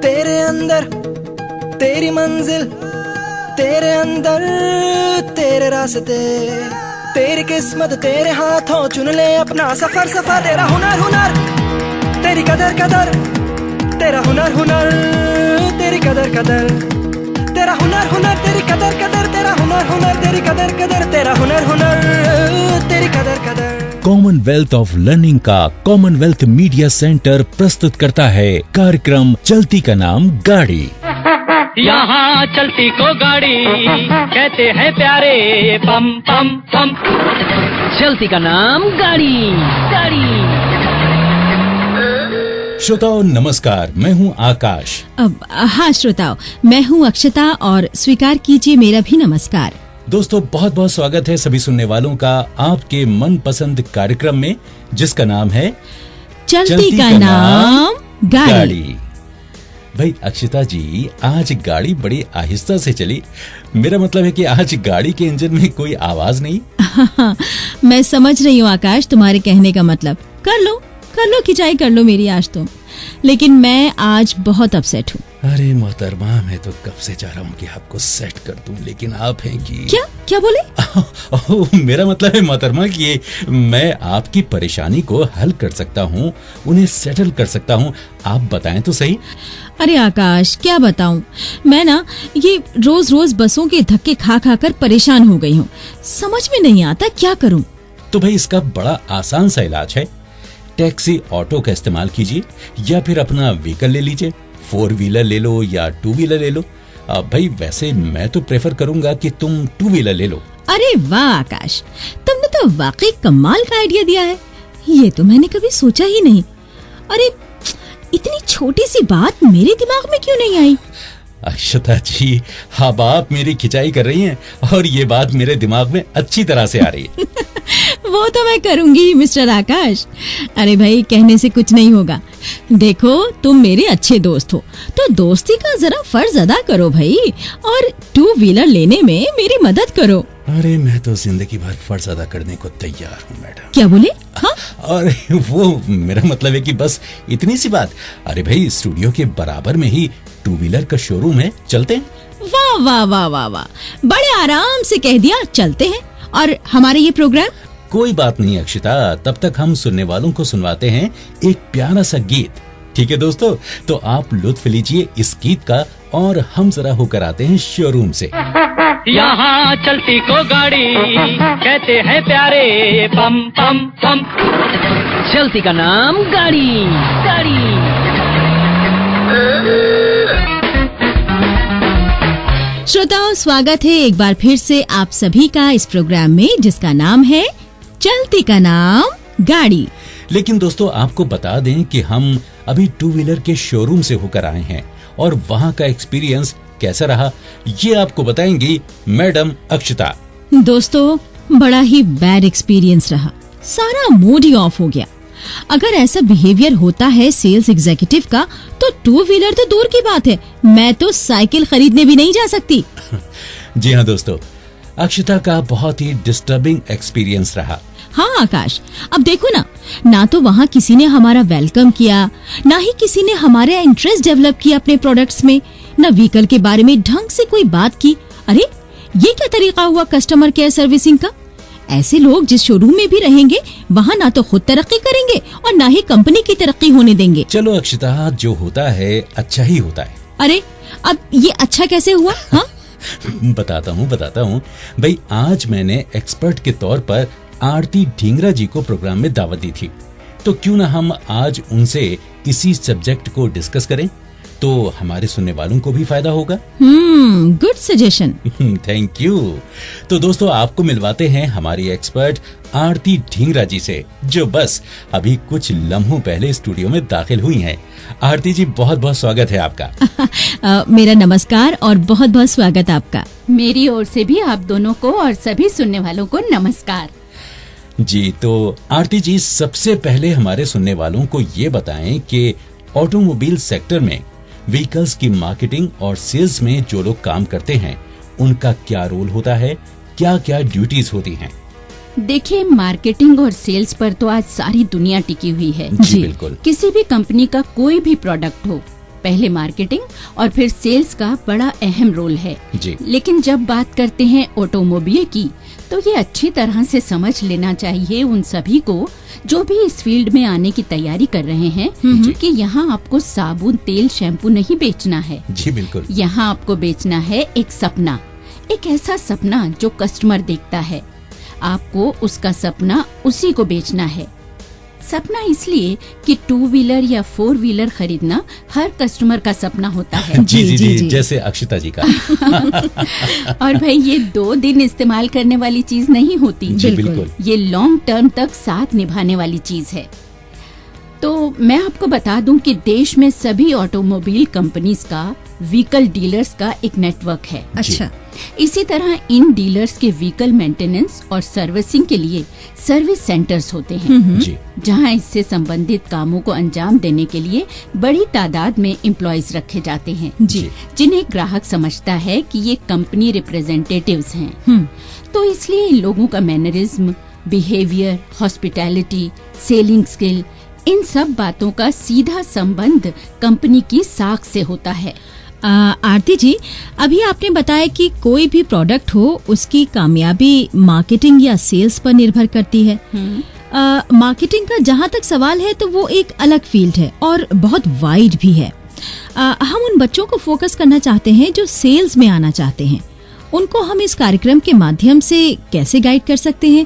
तेरे अंदर तेरी मंजिल, तेरे अंदर तेरे रास्ते, तेरी किस्मत तेरे हाथों, चुन ले अपना सफर सफर। तेरा हुनर हुनर, तेरी कदर कदर, तेरा हुनर हुनर, तेरी कदर कदर, तेरा हुनर हुनर, तेरी कदर कदर, तेरा हुनर हुनर, तेरी कदर कदर, तेरा हुनर हुनर, तेरी कदर कदर। कॉमनवेल्थ ऑफ लर्निंग का कॉमनवेल्थ मीडिया सेंटर प्रस्तुत करता है कार्यक्रम चलती का नाम गाड़ी। यहाँ चलती को गाड़ी कहते हैं प्यारे, पम पम पम। चलती का नाम गाड़ी गाड़ी। श्रोताओ नमस्कार, मैं हूँ आकाश। हाँ श्रोताओ, मैं हूँ अक्षता और स्वीकार कीजिए मेरा भी नमस्कार। दोस्तों बहुत बहुत स्वागत है सभी सुनने वालों का आपके मनपसंद कार्यक्रम में, जिसका नाम है चलती का नाम गाड़ी। भाई अक्षता जी, आज गाड़ी बड़ी आहिस्ता से चली। मेरा मतलब है कि आज गाड़ी के इंजन में कोई आवाज नहीं। मैं समझ रही हूँ आकाश तुम्हारे कहने का मतलब। कर लो खिंचाई कर लो मेरी आज तुम, लेकिन मैं आज बहुत अपसेट हूँ। अरे मोहतरमा, मैं तो कब से चाह रहा हूँ कि आपको सेट कर दूं, लेकिन आप हैं कि क्या बोले? मेरा मतलब है मोहतरमा कि मैं आपकी परेशानी को हल कर सकता हूँ, उन्हें सेटल कर सकता हूँ। आप बताएं तो सही। अरे आकाश क्या बताऊं, मैं ना ये रोज रोज बसों के धक्के खा खा कर परेशान हो गई हूँ। समझ में नहीं आता क्या करूँ। तो भाई इसका बड़ा आसान सा इलाज है। टैक्सी ऑटो का इस्तेमाल कीजिए या फिर अपना व्हीकल ले लीजिए। 4 व्हीलर ले लो या 2 व्हीलर ले लो। भाई वैसे मैं तो प्रेफर करूंगा कि तुम 2 व्हीलर ले लो। अरे वाह आकाश, तुमने तो वाकई कमाल का आइडिया दिया है। ये तो मैंने कभी सोचा ही नहीं। अरे इतनी छोटी सी बात मेरे दिमाग में क्यों नहीं आई? अक्षता जी, अब आप मेरी खिंचाई कर रही हैं और ये बात मेरे दिमाग में अच्छी तरह से आ रही है। वो तो मैं करूंगी मिस्टर आकाश। अरे भाई कहने से कुछ नहीं होगा। देखो तुम मेरे अच्छे दोस्त हो, तो दोस्ती का जरा फर्ज अदा करो भाई, और 2 व्हीलर लेने में मेरी मदद करो। अरे मैं तो जिंदगी भर फर्ज अदा करने को तैयार हूँ मैडम। क्या बोले? हाँ? और वो मेरा मतलब है कि बस इतनी सी बात। अरे भाई स्टूडियो के बराबर में ही 2 व्हीलर का शोरूम है, चलते हैं। वाह वाह वाह वाह वाह, बड़े आराम से कह दिया, चलते हैं। और हमारे ये प्रोग्राम? कोई बात नहीं अक्षता, तब तक हम सुनने वालों को सुनवाते हैं एक प्यारा सा गीत। ठीक है दोस्तों, तो आप लुत्फ लीजिए इस गीत का और हम जरा होकर आते हैं शोरूम से। यहाँ चलती को गाड़ी कहते हैं प्यारे, पम पम पम। चलती का नाम गाड़ी गाड़ी। श्रोताओं स्वागत है एक बार फिर से आप सभी का इस प्रोग्राम में, जिसका नाम है चलती का नाम गाड़ी। लेकिन दोस्तों आपको बता दें कि हम अभी 2 व्हीलर के शोरूम से होकर आए हैं और वहाँ का एक्सपीरियंस कैसा रहा ये आपको बताएंगी मैडम अक्षता। दोस्तों बड़ा ही बैड एक्सपीरियंस रहा, सारा मूड ही ऑफ हो गया। अगर ऐसा बिहेवियर होता है सेल्स एग्जीक्यूटिव का, तो 2 व्हीलर तो दूर की बात है, मैं तो साइकिल खरीदने भी नहीं जा सकती। जी हाँ दोस्तों, अक्षता का बहुत ही डिस्टर्बिंग एक्सपीरियंस रहा। हाँ आकाश, अब देखो ना तो वहाँ किसी ने हमारा वेलकम किया, ना ही किसी ने हमारे इंटरेस्ट डेवलप किया अपने प्रोडक्ट्स में, ना व्हीकल के बारे में ढंग से कोई बात की। अरे ये क्या तरीका हुआ कस्टमर केयर सर्विसिंग का? ऐसे लोग जिस शोरूम में भी रहेंगे वहाँ ना तो खुद तरक्की करेंगे और ना ही कंपनी की तरक्की होने देंगे। चलो अक्षता, जो होता है अच्छा ही होता है। अरे अब ये अच्छा कैसे हुआ? हाँ बताता हूँ भाई, आज मैंने एक्सपर्ट के तौर पर आरती ढींगरा जी को प्रोग्राम में दावत दी थी, तो क्यों ना हम आज उनसे इसी सब्जेक्ट को डिस्कस करें, तो हमारे सुनने वालों को भी फायदा होगा। Good suggestion. Thank you. तो दोस्तों आपको मिलवाते हैं हमारी एक्सपर्ट आरती ढींगरा जी से, जो बस अभी कुछ लम्हों पहले स्टूडियो में दाखिल हुई हैं। आरती जी बहुत बहुत स्वागत है आपका। मेरा नमस्कार और बहुत बहुत स्वागत आपका। मेरी ओर से भी आप दोनों को और सभी सुनने वालों को नमस्कार। जी तो आरती जी, सबसे पहले हमारे सुनने वालों को ये बताएं कि ऑटोमोबाइल सेक्टर में व्हीकल्स की मार्केटिंग और सेल्स में जो लोग काम करते हैं उनका क्या रोल होता है, क्या क्या ड्यूटीज होती हैं? देखिए, मार्केटिंग और सेल्स पर तो आज सारी दुनिया टिकी हुई है। जी बिल्कुल। किसी भी कंपनी का कोई भी प्रोडक्ट हो, पहले मार्केटिंग और फिर सेल्स का बड़ा अहम रोल है। जी। लेकिन जब बात करते हैं ऑटोमोबाइल की, तो ये अच्छी तरह से समझ लेना चाहिए उन सभी को जो भी इस फील्ड में आने की तैयारी कर रहे हैं कि यहाँ आपको साबुन, तेल, शैम्पू नहीं बेचना है। जी बिल्कुल। यहाँ आपको बेचना है एक सपना, एक ऐसा सपना जो कस्टमर देखता है। आपको उसका सपना उसी को बेचना है। सपना इसलिए कि 2 व्हीलर या 4 व्हीलर खरीदना हर कस्टमर का सपना होता है। जी, जैसे अक्षता जी का। और भाई ये 2 दिन इस्तेमाल करने वाली चीज नहीं होती। जी बिल्कुल। ये लॉन्ग टर्म तक साथ निभाने वाली चीज है। तो मैं आपको बता दूं कि देश में सभी ऑटोमोबाइल कंपनीज का व्हीकल डीलर्स का एक नेटवर्क है। अच्छा। इसी तरह इन डीलर्स के व्हीकल मेंटेनेंस और सर्विसिंग के लिए सर्विस सेंटर्स होते हैं, जी। जहां इससे संबंधित कामों को अंजाम देने के लिए बड़ी तादाद में एम्प्लॉयज रखे जाते हैं, जी। जिन्हें ग्राहक समझता है कि ये कंपनी रिप्रेजेंटेटिव्स हैं। तो इसलिए इन लोगों का mannerism, behaviour, hospitality, selling skill, इन सब बातों का सीधा संबंध कंपनी की साख से होता है। आरती जी, अभी आपने बताया कि कोई भी प्रोडक्ट हो उसकी कामयाबी मार्केटिंग या सेल्स पर निर्भर करती है। मार्केटिंग का जहाँ तक सवाल है तो वो एक अलग फील्ड है और बहुत वाइड भी है। हम उन बच्चों को फोकस करना चाहते हैं जो सेल्स में आना चाहते हैं। उनको हम इस कार्यक्रम के माध्यम से कैसे गाइड कर सकते हैं,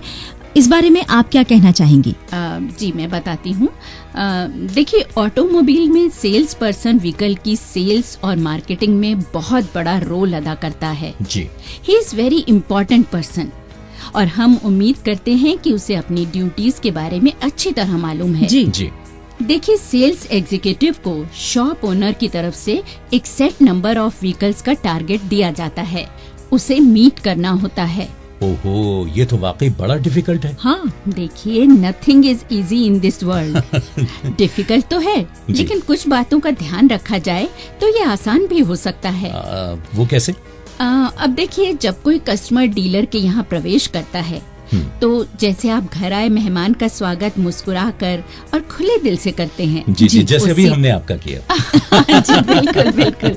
इस बारे में आप क्या कहना चाहेंगी? जी मैं बताती हूँ। देखिए, ऑटोमोबाइल में सेल्स पर्सन व्हीकल की सेल्स और मार्केटिंग में बहुत बड़ा रोल अदा करता है। जी। He is very important person और हम उम्मीद करते हैं कि उसे अपनी ड्यूटीज के बारे में अच्छी तरह मालूम है। जी। जी। देखिए, सेल्स एग्जीक्यूटिव को शॉप ओनर की तरफ से एक सेट नंबर ऑफ व्हीकल्स का टारगेट दिया जाता है, उसे मीट करना होता है। ओहो, ये तो वाकई बड़ा डिफिकल्ट है। हाँ, देखिए, nothing is easy in this world. Difficult तो है, लेकिन कुछ बातों का ध्यान रखा जाए तो ये आसान भी हो सकता है। वो कैसे? अब देखिए, जब कोई कस्टमर डीलर के यहाँ प्रवेश करता है तो जैसे आप घर आए मेहमान का स्वागत मुस्कुरा कर और खुले दिल से करते हैं। जी, जैसे अभी हमने आपका किया। जी बिल्कुल बिल्कुल,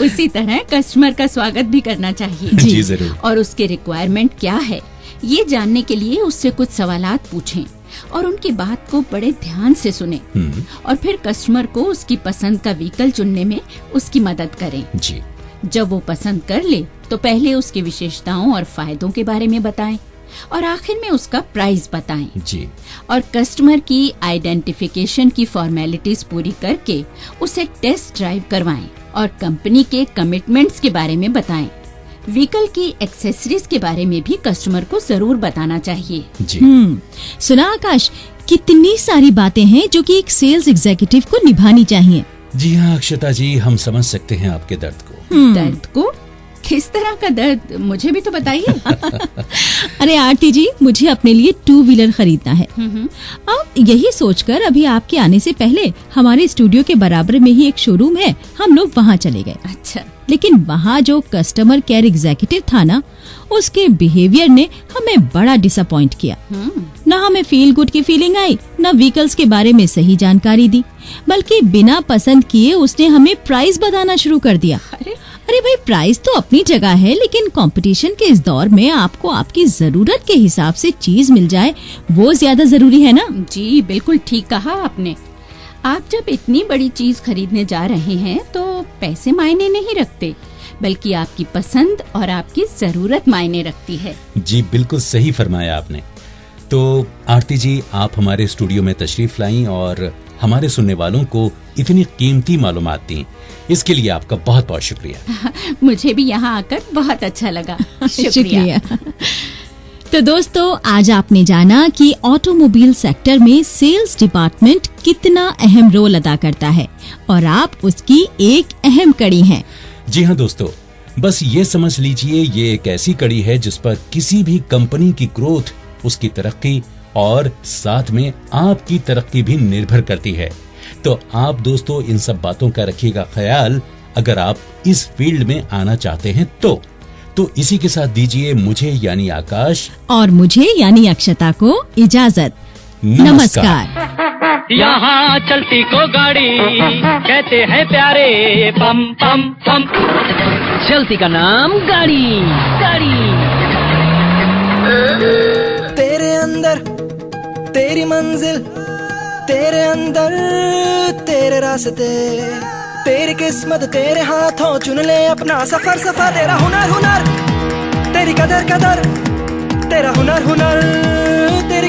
उसी तरह कस्टमर का स्वागत भी करना चाहिए। जी जरूर। और उसके रिक्वायरमेंट क्या है ये जानने के लिए उससे कुछ सवालात पूछें और उनकी बात को बड़े ध्यान से सुने और फिर कस्टमर को उसकी पसंद का व्हीकल चुनने में उसकी मदद करें। जी। जब वो पसंद कर ले तो पहले उसकी विशेषताओं और फायदों के बारे में बताएं और आखिर में उसका प्राइस बताएं। जी। और कस्टमर की आइडेंटिफिकेशन की फॉर्मेलिटीज पूरी करके उसे टेस्ट ड्राइव करवाएं और कंपनी के कमिटमेंट्स के बारे में बताएं। व्हीकल की एक्सेसरीज के बारे में भी कस्टमर को जरूर बताना चाहिए। जी। सुना आकाश, कितनी सारी बातें हैं जो कि एक सेल्स एग्जीक्यूटिव को निभानी चाहिए। जी हाँ अक्षता जी, हम समझ सकते हैं आपके दर्द को। दर्द को? किस तरह का दर्द, मुझे भी तो बताइए। अरे आरती जी, मुझे अपने लिए 2 व्हीलर खरीदना है। अब यही सोचकर अभी आपके आने से पहले हमारे स्टूडियो के बराबर में ही एक शोरूम है, हम लोग वहाँ चले गए। अच्छा। लेकिन वहाँ जो कस्टमर केयर एग्जीक्यूटिव था ना, उसके बिहेवियर ने हमें बड़ा डिसअपॉइंट किया। न हमें फील गुड की फीलिंग आई, न व्हीकल्स के बारे में सही जानकारी दी, बल्कि बिना पसंद किए उसने हमें प्राइस बताना शुरू कर दिया। अरे भाई, प्राइस तो अपनी जगह है, लेकिन कंपटीशन के इस दौर में आपको आपकी जरूरत के हिसाब से चीज मिल जाए, वो ज्यादा जरूरी है ना। जी बिल्कुल ठीक कहा आपने। आप जब इतनी बड़ी चीज खरीदने जा रहे हैं तो पैसे मायने नहीं रखते, बल्कि आपकी पसंद और आपकी जरूरत मायने रखती है। जी बिल्कुल सही फरमाया आपने। तो आरती जी, आप हमारे स्टूडियो में तशरीफ लाईं और हमारे सुनने वालों को इतनी कीमती मालूमात दी, इसके लिए आपका बहुत बहुत शुक्रिया। मुझे भी यहाँ आकर बहुत अच्छा लगा। शुक्रिया। तो दोस्तों, आज आपने जाना कि ऑटोमोबाइल सेक्टर में सेल्स डिपार्टमेंट कितना अहम रोल अदा करता है और आप उसकी एक अहम कड़ी हैं। जी हाँ दोस्तों, बस ये समझ लीजिए, ये एक ऐसी कड़ी है जिस पर किसी भी कंपनी की ग्रोथ, उसकी तरक्की और साथ में आपकी तरक्की भी निर्भर करती है। तो आप दोस्तों इन सब बातों का रखिएगा ख्याल अगर आप इस फील्ड में आना चाहते हैं तो इसी के साथ दीजिए मुझे यानी आकाश और मुझे यानी अक्षता को इजाजत। नमस्कार। यहाँ चलती को गाड़ी कहते हैं प्यारे पम पम पम। चलती का नाम गाड़ी गाड़ी। तेरे अंदर तेरी मंजिल, तेरे अंदर तेरे रास्ते, तेरी किस्मत तेरे हाथों, चुन ले अपना सफर सफर। तेरा हुनर हुनर, तेरी कदर कदर, तेरा हुनर हुनर, तेरी